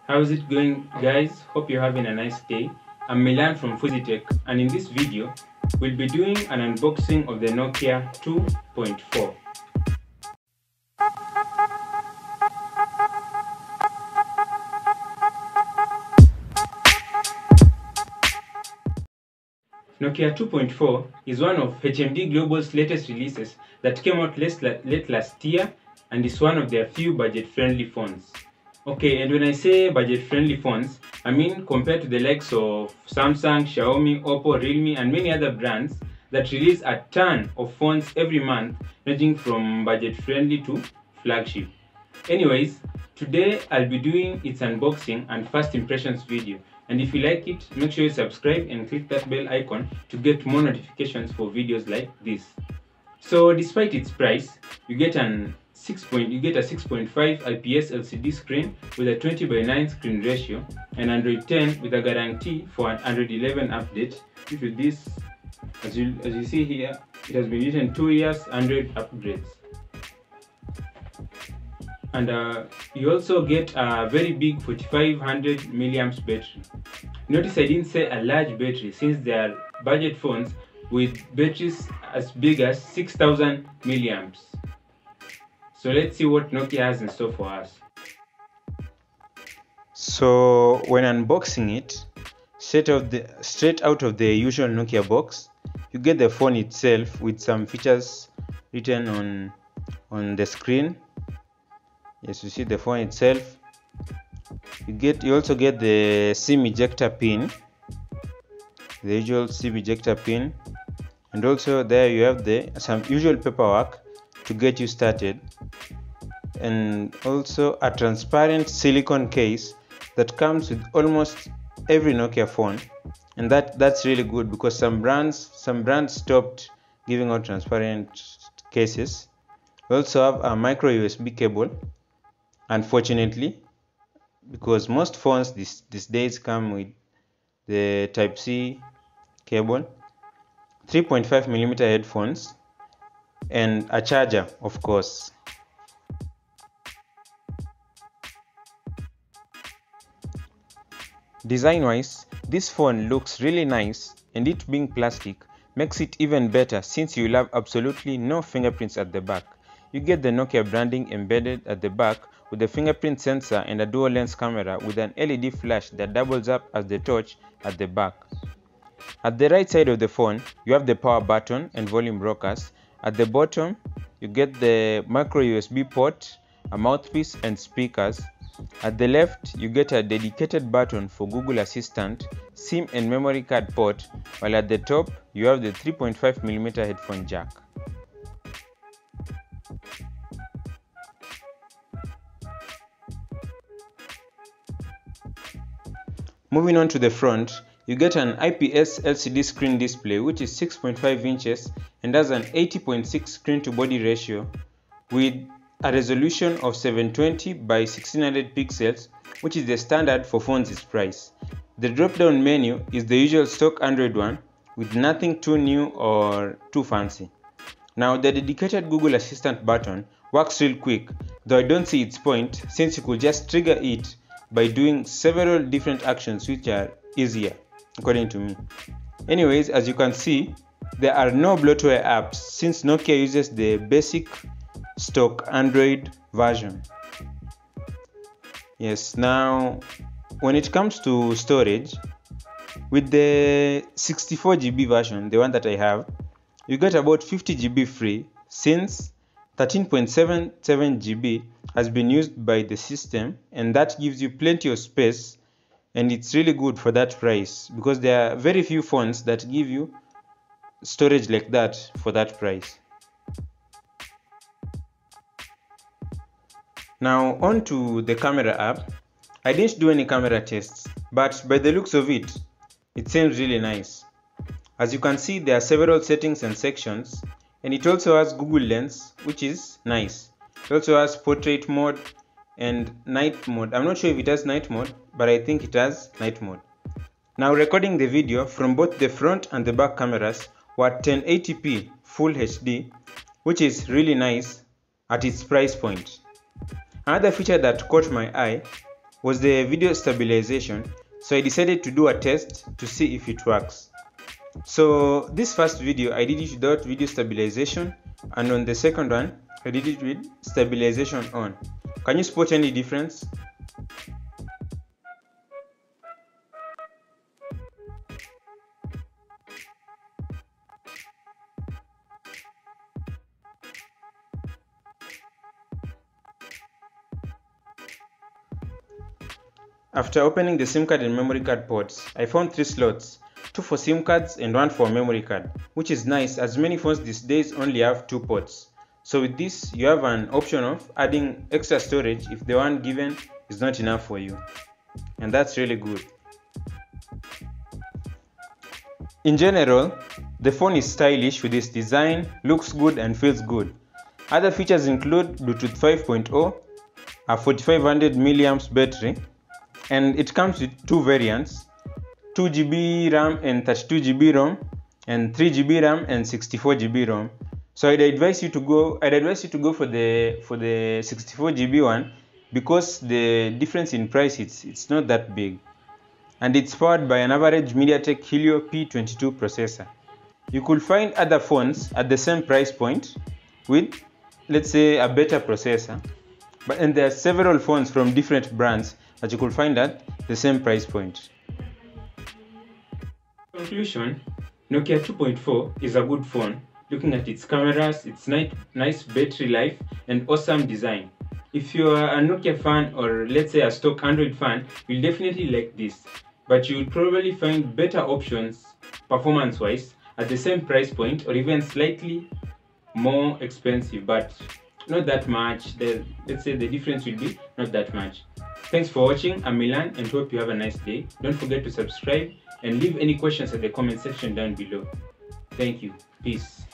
How's it going, guys? Hope you're having a nice day. I'm Milan from Fuzitech, and in this video, we'll be doing an unboxing of the Nokia 2.4. Nokia 2.4 is one of HMD Global's latest releases that came out late last year and is one of their few budget-friendly phones. Okay, and when I say budget-friendly phones, I mean compared to the likes of Samsung, Xiaomi, Oppo, Realme, and many other brands that release a ton of phones every month, ranging from budget-friendly to flagship. Anyways, today I'll be doing its unboxing and first impressions video. And if you like it, make sure you subscribe and click that bell icon to get more notifications for videos like this. So despite its price, you get a 6.5 IPS LCD screen with a 20:9 screen ratio and Android 10 with a guarantee for an Android 11 update. Due to this, as you see here, it has been written 2 years Android upgrades. And you also get a very big 4500 milliamps battery. Notice I didn't say a large battery, since they are budget phones with batteries as big as 6000 milliamps. So let's see what Nokia has in store for us. So when unboxing it, straight out of the usual Nokia box, you get the phone itself with some features written on the screen. Yes, you see the phone itself. You also get the SIM ejector pin, the usual SIM ejector pin, and also there you have some usual paperwork to get you started, and also a transparent silicone case that comes with almost every Nokia phone, and that's really good because some brands stopped giving out transparent cases. We also have a micro USB cable, unfortunately, because most phones these days come with the Type-C cable, 3.5mm headphones, and a charger, of course. Design-wise, this phone looks really nice, and it being plastic makes it even better since you will have absolutely no fingerprints at the back. You get the Nokia branding embedded at the back with a fingerprint sensor and a dual lens camera with an LED flash that doubles up as the torch at the back. At the right side of the phone, you have the power button and volume rockers. At the bottom, you get the micro USB port, a mouthpiece, and speakers. At the left, you get a dedicated button for Google Assistant, SIM and memory card port, while at the top, you have the 3.5mm headphone jack. Moving on to the front, you get an IPS LCD screen display which is 6.5 inches and has an 80.6 screen to body ratio with a resolution of 720 by 1600 pixels, which is the standard for phones its price. The drop-down menu is the usual stock Android one with nothing too new or too fancy. Now the dedicated Google Assistant button works real quick, though I don't see its point since you could just trigger it by doing several different actions which are easier, according to me. Anyways, as you can see, there are no bloatware apps since Nokia uses the basic stock Android version. Yes, now when it comes to storage, with the 64GB version, the one that I have, you get about 50GB free since 13.77GB has been used by the system, and that gives you plenty of space, and it's really good for that price because there are very few phones that give you storage like that for that price. Now on to the camera app. I didn't do any camera tests, but by the looks of it, it seems really nice. As you can see, there are several settings and sections, and it also has Google Lens, which is nice. It also has portrait mode and night mode. I'm not sure if it has night mode, but I think it has night mode. Now recording the video from both the front and the back cameras were 1080p Full HD, which is really nice at its price point. Another feature that caught my eye was the video stabilization, so I decided to do a test to see if it works. So this first video I did it without video stabilization, and on the second one I did it with stabilization on. Can you spot any difference? After opening the SIM card and memory card ports, I found 3 slots, 2 for SIM cards and 1 for memory card, which is nice as many phones these days only have 2 ports. So with this, you have an option of adding extra storage if the one given is not enough for you. And that's really good. In general, the phone is stylish with its design, looks good and feels good. Other features include Bluetooth 5.0, a 4500 mAh battery, and it comes with 2 variants, 2GB RAM and 32GB ROM, and 3GB RAM and 64GB ROM. So I'd advise you to go for the 64GB one because the difference in price it's not that big, and it's powered by an average MediaTek Helio P22 processor. You could find other phones at the same price point with, let's say, a better processor, and there are several phones from different brands that you could find at the same price point. In conclusion, Nokia 2.4 is a good phone, looking at its cameras, its nice battery life, and awesome design. If you are a Nokia fan or let's say a stock Android fan, you'll definitely like this, but you'll probably find better options performance-wise at the same price point or even slightly more expensive, but not that much. Let's say the difference will be not that much. Thanks for watching. I'm Milan and hope you have a nice day. Don't forget to subscribe and leave any questions at the comment section down below. Thank you. Peace.